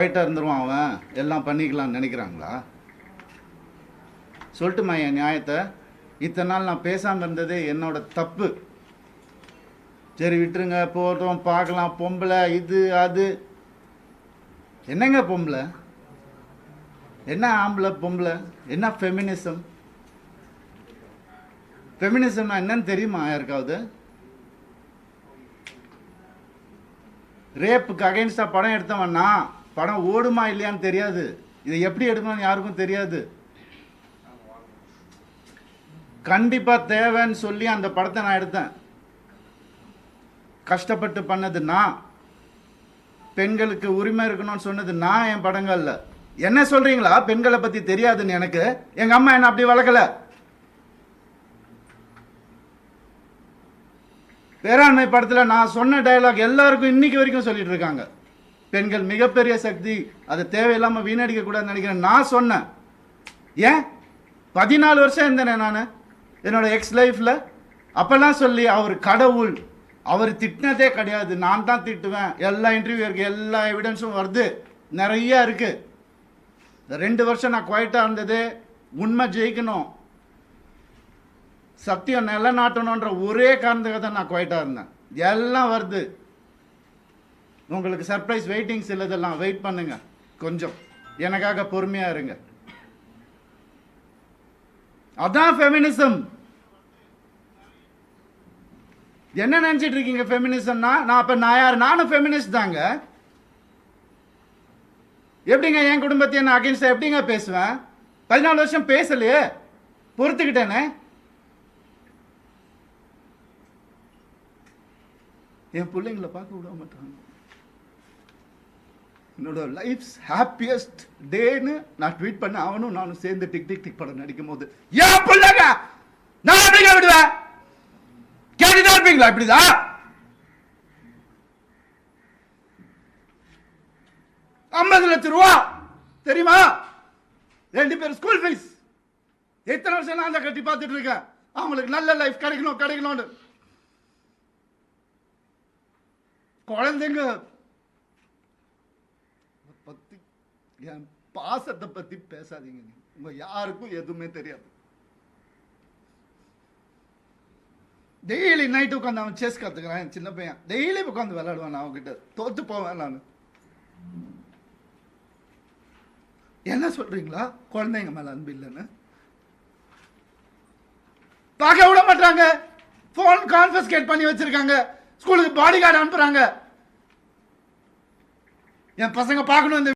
ரைட்டாக இருந்துருவான், அவன் எல்லாம் பண்ணிக்கலாம்னு நினைக்கிறாங்களா? சொல்லட்டுமா என் நியாயத்தை? இத்தனை நாள் நான் பேசாமல் இருந்ததே என்னோட தப்பு. சரி விட்டுருங்க, போகிறோம், பார்க்கலாம். பொம்பளை இது அது என்னங்க பொம்பளை? என்ன ஆம்பளை பொம்பளை? என்ன ஃபெமினிசம்? ஃபெமினிசம்னா என்னன்னு தெரியுமா யாருக்காவது? ரேப்புக்கு அகைன்ஸ்டாக படம் எடுத்தவன்னா படம் ஓடுமா இல்லையான்னு தெரியாது. இதை எப்படி எடுக்கணும்னு யாருக்கும் தெரியாது. கண்டிப்பாக தேவைன்னு சொல்லி அந்த படத்தை நான் எடுத்தேன். கஷ்டப்பட்டு பண்ணது நான். பெண்களுக்கு உரிமை இருக்கணும்னு சொன்னது நான். என் படங்கள்ல என்ன சொல்றீங்களா? பெண்களை பற்றி தெரியாதுன்னு எனக்கு எங்கள் அம்மா என்ன அப்படி வளர்க்கல. பேராண்மை படத்தில் நான் சொன்ன டயலாக் எல்லாருக்கும் இன்னைக்கு வரைக்கும் சொல்லிட்டு இருக்காங்க. பெண்கள் மிகப்பெரிய சக்தி, அதை தேவையில்லாமல் வீணடிக்க கூடாதுன்னு நினைக்கிறேன். நான் சொன்னேன். ஏன் 14 வருஷம் இருந்தேனே நான் என்னோட எக்ஸ் லைஃப்ல. அப்பெல்லாம் சொல்லி அவர் கடவுள், அவர் திட்டினதே கிடையாது, நான் தான் திட்டுவேன். எல்லா இன்டர்வியூ இருக்கு, எல்லா எவிடன்ஸும் வருது, நிறைய இருக்கு. இந்த 2 வருஷம் நான் குவைட்டா இருந்தது உண்மை ஜெயிக்கணும், சத்தியம் நிலநாட்டணுன்ற ஒரே காரணத்துக்காக தான் நான் குவைட்டா இருந்தேன். எல்லாம் வருது. உங்களுக்கு சர்ப்ரைஸ் வெயிட்டிங்ஸ் இல்லதெல்லாம் வெயிட் பண்ணுங்க, கொஞ்சம் எனக்காக பொறுமையா இருங்க. அதான் ஃபெமினிசம். என்ன நினைச்சிட்டு இருக்கீங்க ஃபெமினிசம்னா? நான் அப்ப நான் யார்? நானும் ஃபெமினிஸ்ட் தாங்க. எப்படிங்க என் குடும்பத்தை நான் அகைன்ஸ்டா எப்படிங்க பேசுவேன்? 14 வருஷம் பேசலையே, பொறுத்துக்கிட்டேனே. என் பிள்ளைங்களை பார்க்க விட மாட்டாங்க. என்னோட லைஃப்ஸ் ஹாப்பியஸ்ட் டேன்னு நான் ட்வீட் பண்ண, அவனும் நானும் சேர்ந்து டிக் டிக் டிக் படம் நடிக்கும் போது ஏன் பிள்ளைங்க நான் எப்படிங்க விடுவேன்? கேட்டுதான் இருப்பீங்களா? இப்படிதான் 50 லட்சம் ரூபா தெரியுமா? 2 பேர் ஸ்கூல் ஃபீஸ். எத்தனை வருஷம் நான் அதை கட்டி பார்த்துட்டு இருக்கேன். அவங்களுக்கு நல்ல லைஃப் கிடைக்கணும் கிடைக்கணும்னு. குழந்தைங்க பத்தி, என் பாசத்தை பத்தி பேசாதீங்க. உங்க யாருக்கும் எதுவுமே தெரியாது. டெய்லி நைட்டு உட்காந்து அவன் செஸ் கத்துக்கிறான். என் சின்ன பையன் டெய்லி உட்காந்து விளையாடுவான். நான் அவன்கிட்ட தோத்து போவேன். நான் என்ன சொல்றீங்களா? குழந்தைங்க மேல அன்பு இல்லைன்னு பார்க்க விட மாட்டாங்க. போன் கான்ஃபிஸ்கேட் பண்ணி வச்சிருக்காங்க. ஸ்கூலுக்கு பாடி கார்டு அனுப்புறாங்க. என் பசங்க பார்க்கணும் இந்த